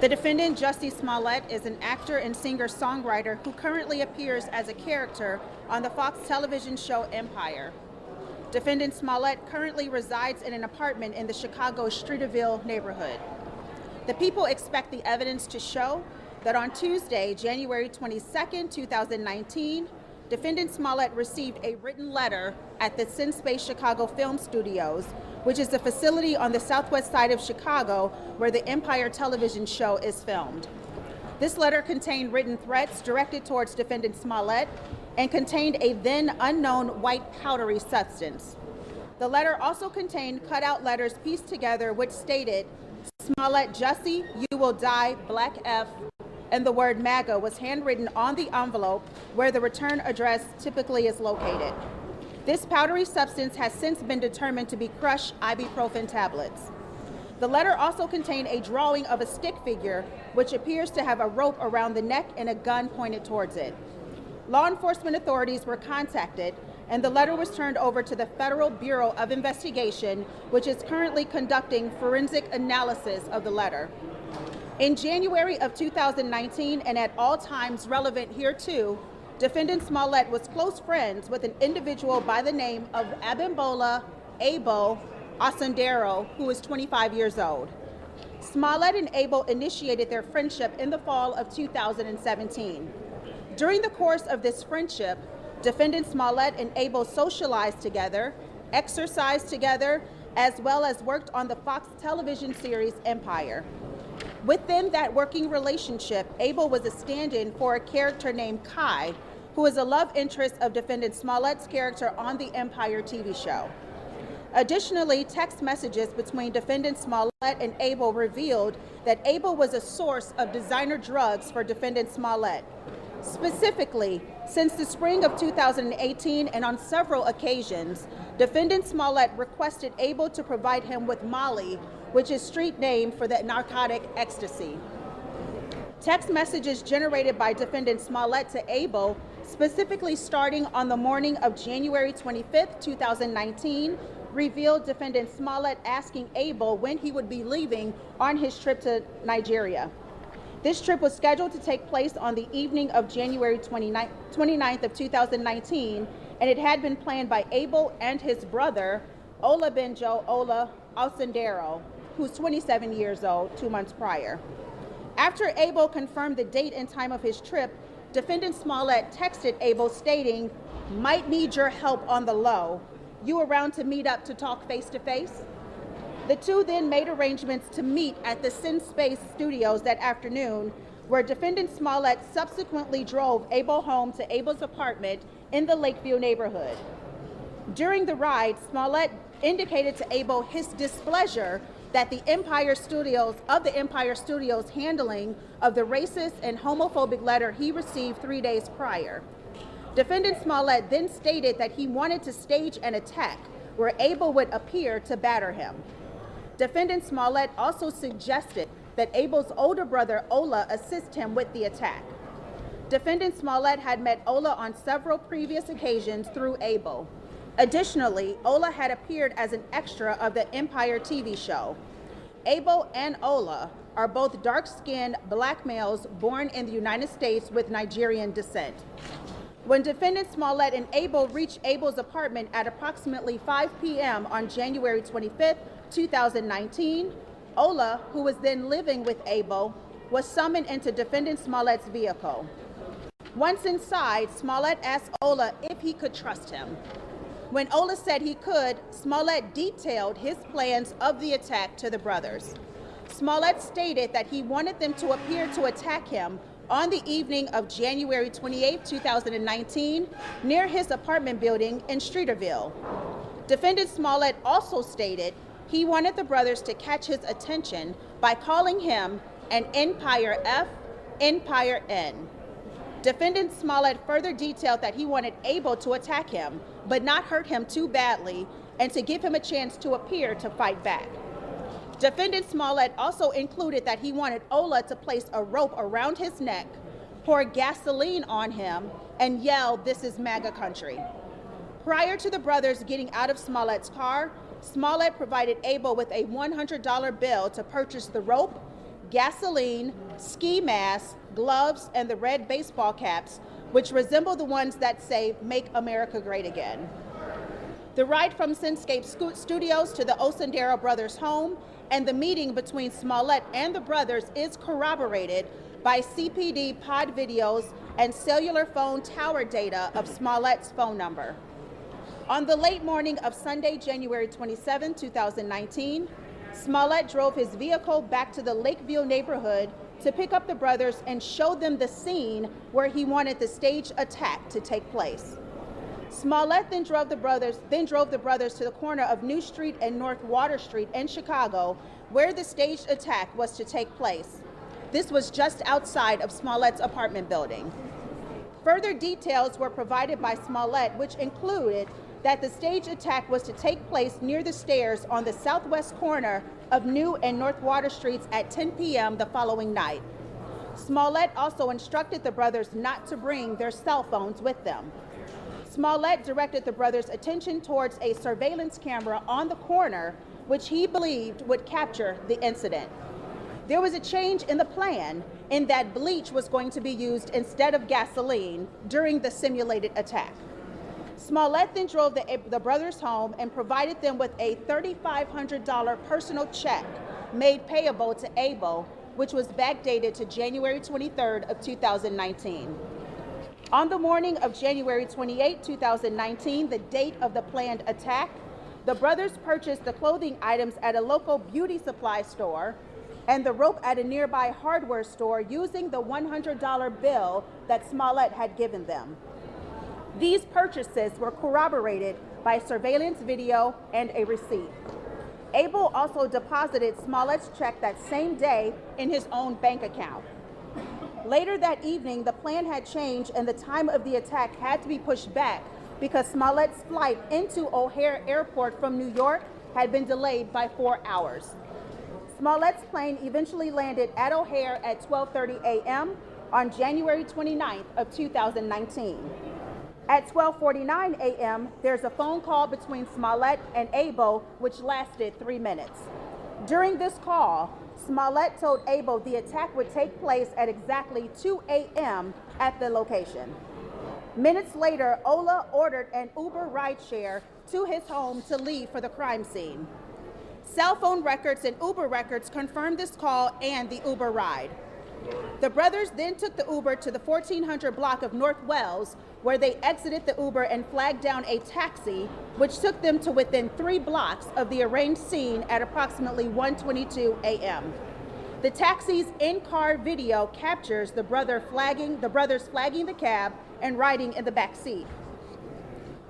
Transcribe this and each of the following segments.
The defendant, Jussie Smollett, is an actor and singer-songwriter who currently appears as a character on the Fox television show Empire. Defendant Smollett currently resides in an apartment in the Chicago Streeterville neighborhood. The people expect the evidence to show that on Tuesday, January 22, 2019, Defendant Smollett received a written letter at the SinSpace Chicago Film Studios, which is the facility on the southwest side of Chicago where the Empire television show is filmed. This letter contained written threats directed towards Defendant Smollett and contained a then unknown white powdery substance. The letter also contained cutout letters pieced together which stated, "Smollett Jussie, you will die, Black F," and the word MAGA was handwritten on the envelope where the return address typically is located. This powdery substance has since been determined to be crushed ibuprofen tablets. The letter also contained a drawing of a stick figure, which appears to have a rope around the neck and a gun pointed towards it. Law enforcement authorities were contacted, and the letter was turned over to the Federal Bureau of Investigation, which is currently conducting forensic analysis of the letter. In January of 2019, and at all times relevant hereto, Defendant Smollett was close friends with an individual by the name of Abimbola Abel Osundero, who is 25 years old. Smollett and Abel initiated their friendship in the fall of 2017. During the course of this friendship, Defendant Smollett and Abel socialized together, exercised together, as well as worked on the Fox television series Empire. Within that working relationship, Abel was a stand-in for a character named Kai, who is a love interest of Defendant Smollett's character on the Empire TV show. Additionally, text messages between Defendant Smollett and Abel revealed that Abel was a source of designer drugs for Defendant Smollett. Specifically, since the spring of 2018 and on several occasions, Defendant Smollett requested Abel to provide him with Molly, which is street name for the narcotic ecstasy. Text messages generated by Defendant Smollett to Abel, specifically starting on the morning of January 25, 2019, revealed Defendant Smollett asking Abel when he would be leaving on his trip to Nigeria. This trip was scheduled to take place on the evening of January 29th of 2019, and it had been planned by Abel and his brother, Olabenjo Ola Osundero, who's 27 years old, 2 months prior. After Abel confirmed the date and time of his trip, Defendant Smollett texted Abel stating, "Might need your help on the low. You around to meet up to talk face to face?" The two then made arrangements to meet at the SinSpace studios that afternoon, where Defendant Smollett subsequently drove Abel home to Abel's apartment in the Lakeview neighborhood. During the ride, Smollett indicated to Abel his displeasure that the Empire Studios handling of the racist and homophobic letter he received 3 days prior. Defendant Smollett then stated that he wanted to stage an attack where Abel would appear to batter him. Defendant Smollett also suggested that Abel's older brother Ola assist him with the attack. Defendant Smollett had met Ola on several previous occasions through Abel. Additionally, Ola had appeared as an extra of the Empire TV show. Abel and Ola are both dark-skinned black males born in the United States with Nigerian descent. When Defendant Smollett and Abel reached Abel's apartment at approximately 5 p.m. on January 25, 2019, Ola, who was then living with Abel, was summoned into Defendant Smollett's vehicle. Once inside, Smollett asked Ola if he could trust him. When Ola said he could, Smollett detailed his plans of the attack to the brothers. Smollett stated that he wanted them to appear to attack him on the evening of January 28, 2019, near his apartment building in Streeterville. Defendant Smollett also stated he wanted the brothers to catch his attention by calling him an Empire F, Empire N. Defendant Smollett further detailed that he wanted Abel to attack him, but not hurt him too badly, and to give him a chance to appear to fight back. Defendant Smollett also included that he wanted Ola to place a rope around his neck, pour gasoline on him, and yell, "This is MAGA country." Prior to the brothers getting out of Smollett's car, Smollett provided Abel with a $100 bill to purchase the rope, gasoline, ski masks, gloves, and the red baseball caps, which resemble the ones that say, "Make America Great Again." The ride from Cinescape Studios to the Osendero brothers' home and the meeting between Smollett and the brothers is corroborated by CPD pod videos and cellular phone tower data of Smollett's phone number. On the late morning of Sunday, January 27, 2019, Smollett drove his vehicle back to the Lakeview neighborhood to pick up the brothers and show them the scene where he wanted the staged attack to take place. Smollett then drove the brothers to the corner of New Street and North Water Street in Chicago, where the staged attack was to take place. This was just outside of Smollett's apartment building. Further details were provided by Smollett, which included that the staged attack was to take place near the stairs on the southwest corner of New and North Water Streets at 10 p.m. the following night. Smollett also instructed the brothers not to bring their cell phones with them. Smollett directed the brothers' attention towards a surveillance camera on the corner, which he believed would capture the incident. There was a change in the plan in that bleach was going to be used instead of gasoline during the simulated attack. Smollett then drove the brothers home and provided them with a $3,500 personal check made payable to Abel, which was backdated to January 23rd of 2019. On the morning of January 28, 2019, the date of the planned attack, the brothers purchased the clothing items at a local beauty supply store and the rope at a nearby hardware store using the $100 bill that Smollett had given them. These purchases were corroborated by surveillance video and a receipt. Abel also deposited Smollett's check that same day in his own bank account. Later that evening, the plan had changed and the time of the attack had to be pushed back because Smollett's flight into O'Hare Airport from New York had been delayed by 4 hours. Smollett's plane eventually landed at O'Hare at 12:30 a.m. on January 29th of 2019. At 12:49 a.m., there's a phone call between Smollett and Abel, which lasted 3 minutes. During this call, Smollett told Abel the attack would take place at exactly 2 a.m. at the location. Minutes later, Ola ordered an Uber rideshare to his home to leave for the crime scene. Cell phone records and Uber records confirmed this call and the Uber ride. The brothers then took the Uber to the 1400 block of North Wells, where they exited the Uber and flagged down a taxi, which took them to within 3 blocks of the arranged scene at approximately 1:22 a.m. The taxi's in-car video captures the brothers flagging the cab and riding in the back seat.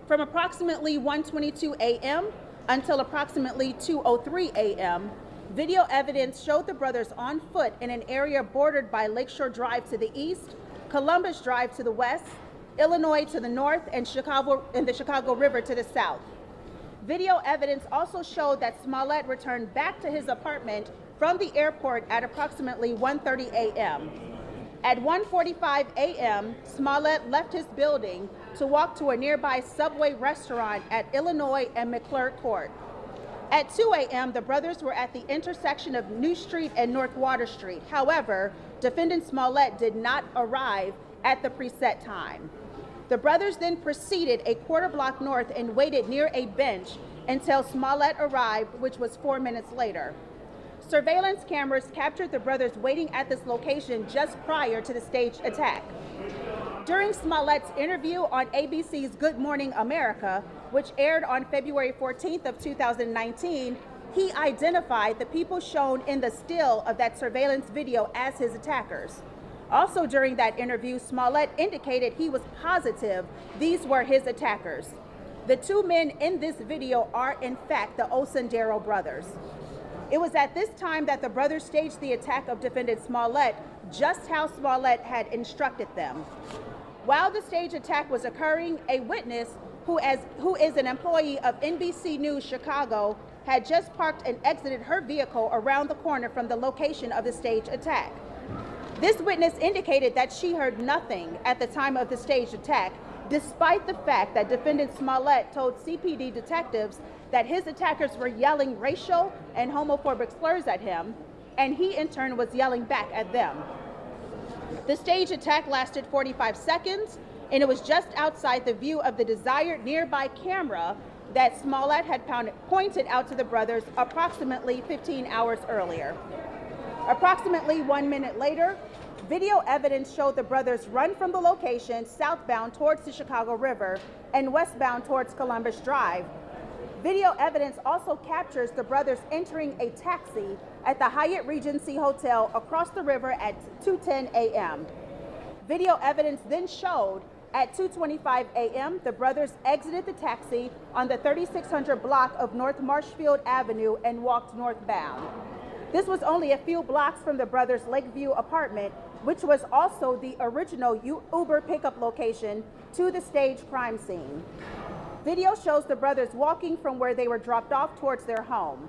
From approximately 1:22 a.m. until approximately 2:03 a.m., video evidence showed the brothers on foot in an area bordered by Lakeshore Drive to the east, Columbus Drive to the west, Illinois to the north, and the Chicago River to the south. Video evidence also showed that Smollett returned back to his apartment from the airport at approximately 1:30 a.m. At 1:45 a.m., Smollett left his building to walk to a nearby Subway restaurant at Illinois and McClure Court. At 2 a.m., the brothers were at the intersection of New Street and North Water Street. However, defendant Smollett did not arrive at the preset time. The brothers then proceeded a quarter block north and waited near a bench until Smollett arrived, which was 4 minutes later. Surveillance cameras captured the brothers waiting at this location just prior to the staged attack. During Smollett's interview on ABC's Good Morning America, which aired on February 14th of 2019, he identified the people shown in the still of that surveillance video as his attackers. Also during that interview, Smollett indicated he was positive these were his attackers. The 2 men in this video are in fact the Osendero brothers. It was at this time that the brothers staged the attack of defendant Smollett, just how Smollett had instructed them. While the staged attack was occurring, a witness who is an employee of NBC News Chicago had just parked and exited her vehicle around the corner from the location of the staged attack. This witness indicated that she heard nothing at the time of the staged attack, despite the fact that defendant Smollett told CPD detectives that his attackers were yelling racial and homophobic slurs at him, and he in turn was yelling back at them. The stage attack lasted 45 seconds, and it was just outside the view of the desired nearby camera that Smollett had pointed out to the brothers approximately 15 hours earlier. Approximately 1 minute later, video evidence showed the brothers run from the location southbound towards the Chicago River and westbound towards Columbus Drive. Video evidence also captures the brothers entering a taxi at the Hyatt Regency Hotel across the river at 2:10 a.m. Video evidence then showed at 2:25 a.m. the brothers exited the taxi on the 3600 block of North Marshfield Avenue and walked northbound. This was only a few blocks from the brothers' Lakeview apartment, which was also the original Uber pickup location to the stage crime scene. Video shows the brothers walking from where they were dropped off towards their home.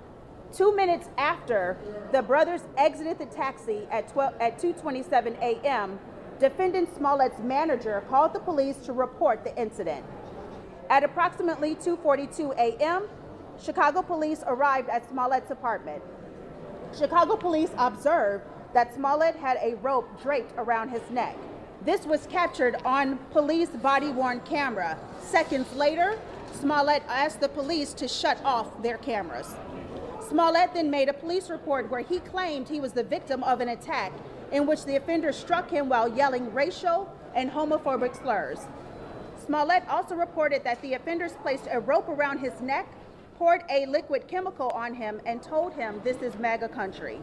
2 minutes after the brothers exited the taxi at 2:27 a.m., defendant Smollett's manager called the police to report the incident. At approximately 2:42 a.m., Chicago police arrived at Smollett's apartment. Chicago police observed that Smollett had a rope draped around his neck. This was captured on police body-worn camera. Seconds later, Smollett asked the police to shut off their cameras. Smollett then made a police report where he claimed he was the victim of an attack in which the offender struck him while yelling racial and homophobic slurs. Smollett also reported that the offenders placed a rope around his neck, poured a liquid chemical on him, and told him, "This is MAGA country."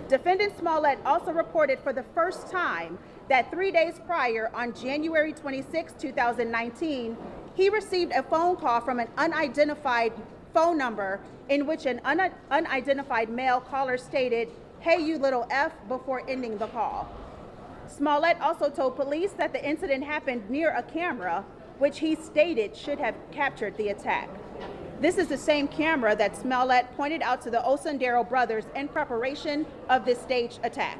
Defendant Smollett also reported for the first time that 3 days prior, on January 26, 2019, he received a phone call from an unidentified phone number in which an unidentified male caller stated, "Hey, you little F," before ending the call. Smollett also told police that the incident happened near a camera, which he stated should have captured the attack. This is the same camera that Smollett pointed out to the Osundero brothers in preparation of this staged attack.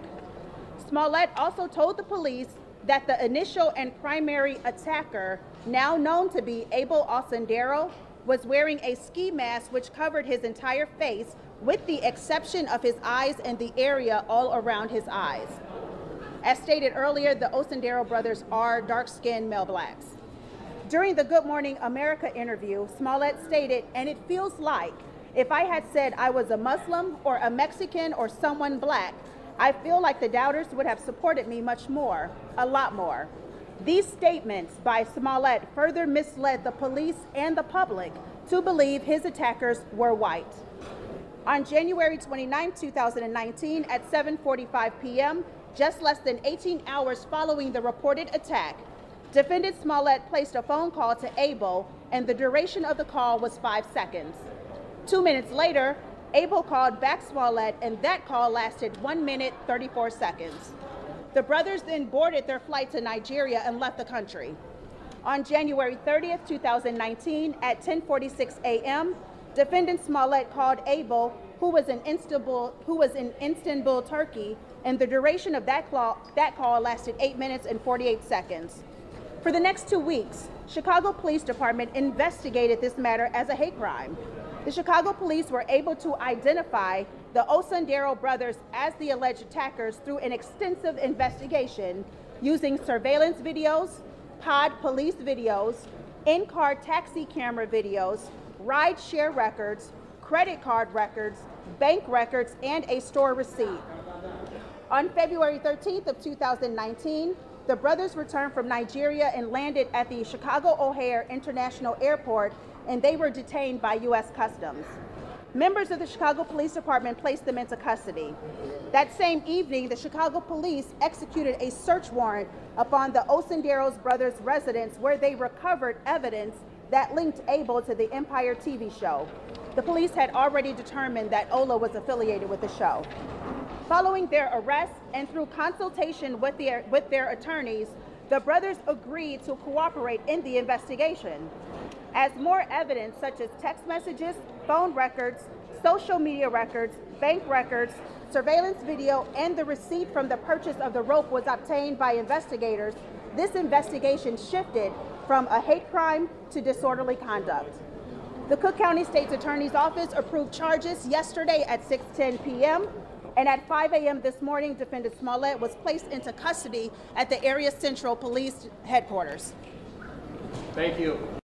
Smollett also told the police that the initial and primary attacker, now known to be Abel Osundero, was wearing a ski mask which covered his entire face with the exception of his eyes and the area all around his eyes. As stated earlier, the Osundero brothers are dark-skinned male blacks. During the Good Morning America interview, Smollett stated, "And it feels like if I had said I was a Muslim or a Mexican or someone black, I feel like the doubters would have supported me much more, a lot more." These statements by Smollett further misled the police and the public to believe his attackers were white. On January 29, 2019, at 7:45 p.m., just less than 18 hours following the reported attack, defendant Smollett placed a phone call to Abel, and the duration of the call was 5 seconds. 2 minutes later, Abel called back Smollett, and that call lasted 1 minute, 34 seconds. The brothers then boarded their flight to Nigeria and left the country. On January 30th, 2019, at 10:46 a.m., defendant Smollett called Abel, who was in Istanbul, Turkey, and the duration of that call lasted 8 minutes and 48 seconds. For the next 2 weeks, Chicago Police Department investigated this matter as a hate crime. The Chicago police were able to identify the Osundero brothers as the alleged attackers through an extensive investigation using surveillance videos, pod police videos, in-car taxi camera videos, ride-share records, credit card records, bank records, and a store receipt. On February 13th of 2019, the brothers returned from Nigeria and landed at the Chicago O'Hare International Airport, and they were detained by U.S. Customs. Members of the Chicago Police Department placed them into custody. That same evening, the Chicago police executed a search warrant upon the Osundero brothers' residence, where they recovered evidence that linked Abel to the Empire TV show. The police had already determined that Ola was affiliated with the show. Following their arrest and through consultation with their attorneys, the brothers agreed to cooperate in the investigation. As more evidence such as text messages, phone records, social media records, bank records, surveillance video, and the receipt from the purchase of the rope was obtained by investigators, this investigation shifted from a hate crime to disorderly conduct. The Cook County State's Attorney's Office approved charges yesterday at 6:10 p.m. And at 5 a.m. this morning, Defendant Smollett was placed into custody at the Area Central Police Headquarters. Thank you.